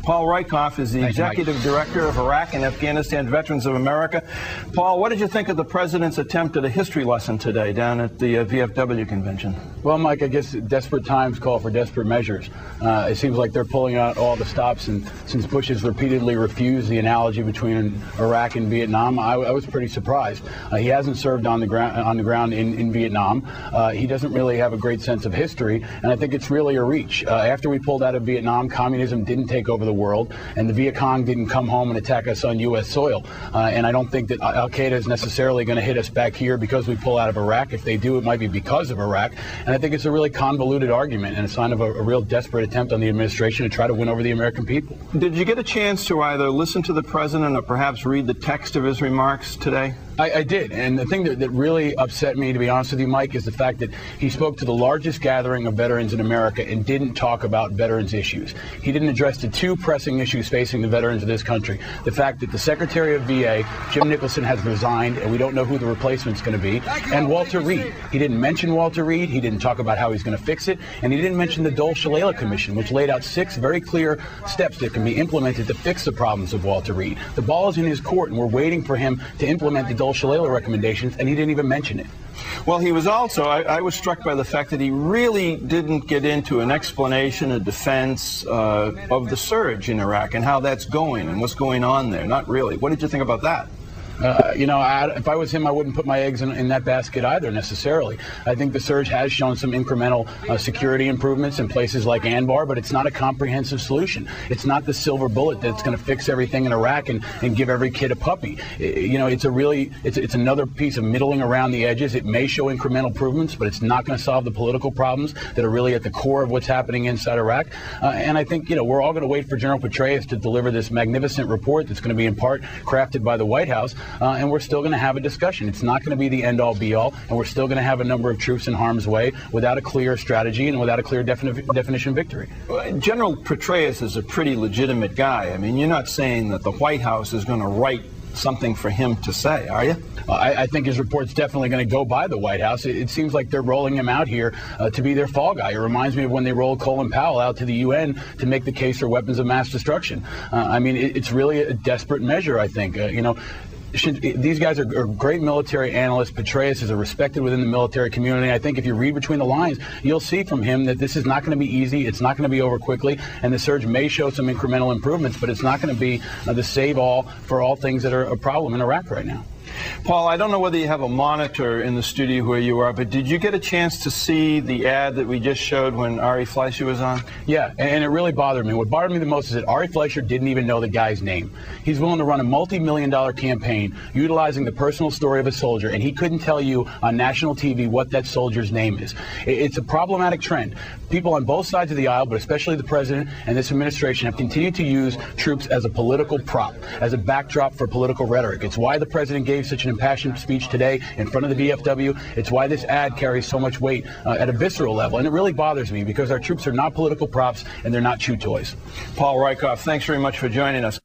Paul Rieckhoff is the Executive Director of Iraq and Afghanistan Veterans of America. Paul, what did you think of the President's attempt at a history lesson today down at the VFW convention? Well, Mike, I guess desperate times call for desperate measures. It seems like they're pulling out all the stops, and since Bush has repeatedly refused the analogy between Iraq and Vietnam, I was pretty surprised. He hasn't served on the ground in Vietnam. He doesn't really have a great sense of history, and I think it's really a reach. After we pulled out of Vietnam, communism didn't take over the world, and the Viet Cong didn't come home and attack us on U.S. soil. And I don't think that Al-Qaeda is necessarily going to hit us back here because we pull out of Iraq. If they do, it might be because of Iraq. And I think it's a really convoluted argument and a sign of a real desperate attempt on the administration to try to win over the American people. Did you get a chance to either listen to the President or perhaps read the text of his remarks today? I did, and the thing that really upset me, to be honest with you, Mike, is the fact that he spoke to the largest gathering of veterans in America and didn't talk about veterans issues. He didn't address the two pressing issues facing the veterans of this country. The fact that the Secretary of VA, Jim Nicholson, has resigned, and we don't know who the replacement's going to be, and Walter Reed. He didn't mention Walter Reed, he didn't talk about how he's going to fix it, and he didn't mention the Dole-Shalala Commission, which laid out 6 very clear steps that can be implemented to fix the problems of Walter Reed. The ball is in his court, and we're waiting for him to implement the Dole-Shalala recommendations, and he didn't even mention it. Well, he was also, I was struck by the fact that he really didn't get into an explanation, a defense of the surge in Iraq and how that's going and what's going on there. Not really. What did you think about that? If I was him, I wouldn't put my eggs in that basket either, necessarily. I think the surge has shown some incremental security improvements in places like Anbar, but it's not a comprehensive solution. It's not the silver bullet that's going to fix everything in Iraq and give every kid a puppy. It's another piece of middling around the edges. It may show incremental improvements, but it's not going to solve the political problems that are really at the core of what's happening inside Iraq. And I think, we're all going to wait for General Petraeus to deliver this magnificent report that's going to be in part crafted by the White House. And we're still going to have a discussion. It's not going to be the end-all, be-all, and we're still going to have a number of troops in harm's way without a clear strategy and without a clear definition victory. General Petraeus is a pretty legitimate guy. I mean, you're not saying that the White House is going to write something for him to say, are you? I think his report's definitely going to go by the White House. It seems like they're rolling him out here to be their fall guy. It reminds me of when they rolled Colin Powell out to the UN to make the case for weapons of mass destruction. It's really a desperate measure, I think. These guys are great military analysts. Petraeus is respected within the military community. I think if you read between the lines, you'll see from him that this is not going to be easy. It's not going to be over quickly, and the surge may show some incremental improvements, but it's not going to be the save-all for all things that are a problem in Iraq right now. Paul, I don't know whether you have a monitor in the studio where you are, but did you get a chance to see the ad that we just showed when Ari Fleischer was on? Yeah, and it really bothered me. What bothered me the most is that Ari Fleischer didn't even know the guy's name. He's willing to run a multi-million-dollar campaign utilizing the personal story of a soldier, and he couldn't tell you on national TV what that soldier's name is. It's a problematic trend. People on both sides of the aisle, but especially the president and this administration, have continued to use troops as a political prop, as a backdrop for political rhetoric. It's why the president gave such an impassioned speech today in front of the VFW. It's why this ad carries so much weight at a visceral level, and it really bothers me because our troops are not political props and they're not chew toys. Paul Rieckhoff, thanks very much for joining us.